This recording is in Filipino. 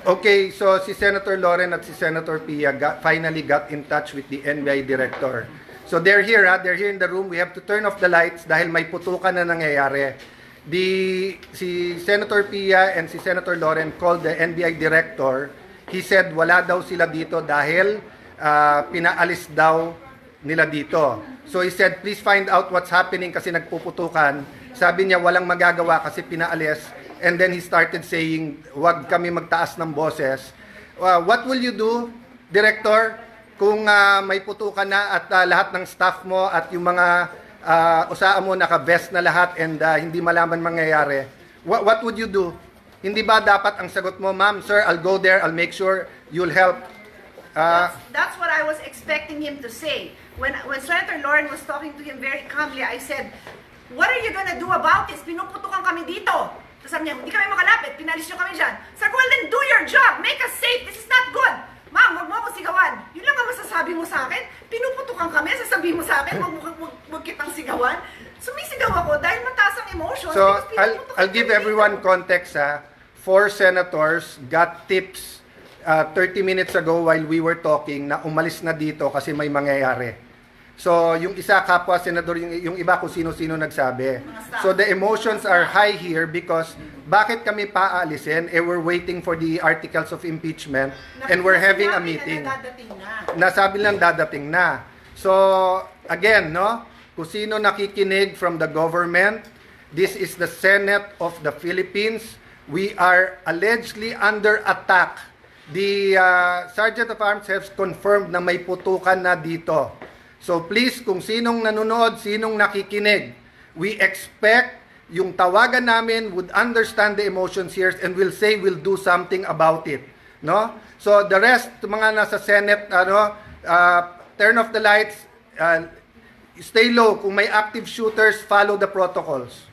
Okay, so si Senator Loren at si Senator Pia finally got in touch with the NBI director. So they're here, they're here in the room. We have to turn off the lights dahil may putukan na nangyayari. Si Senator Pia and si Senator Loren called the NBI director. He said wala daw sila dito dahil pinaalis daw nila dito. So he said, please find out what's happening kasi nagpuputukan. Sabi niya walang magagawa kasi pinaalis. And then he started saying, wag kami magtaas ng boses. What will you do, Director, kung may putukan na at lahat ng staff mo at yung mga usaan mo naka-vest na lahat and hindi malaman mangyayari? What would you do? Hindi ba dapat ang sagot mo, ma'am, sir, I'll go there, I'll make sure you'll help? That's what I was expecting him to say. When Senator Loren was talking to him very calmly, I said, what are you gonna do about this? Pinuputukan kami dito. Tapos sabi niya, hindi kami makalapit, pinalis nyo kami dyan. Sabi ko, well then do your job, make us safe, this is not good. Ma'am, wag mo ako sigawan. Yun lang ang masasabi mo sa akin. Pinuputukan kami, sasabihin mo sa akin, wag kitang sigawan. Sumisigaw ako dahil mataas ang emotion. So, I'll give everyone context. 4 senators got tips 30 minutes ago while we were talking na umalis na dito kasi may mangyayari. So, yung isa kapwa senador, yung iba kung sino-sino nagsabi. So, the emotions are high here because bakit kami paalisin? We're waiting for the articles of impeachment and we're having a meeting. Nasabi lang dadating na. So, again, no? Kung sino nakikinig from the government, this is the Senate of the Philippines. We are allegedly under attack. The Sergeant of Arms has confirmed na may putukan na dito. So please, kung sinong nanonood, sinong nakikinig, we expect yung tawagan namin would understand the emotions here and will say we'll do something about it. No? So the rest, mga nasa Senate, turn off the lights, stay low. Kung may active shooters, follow the protocols.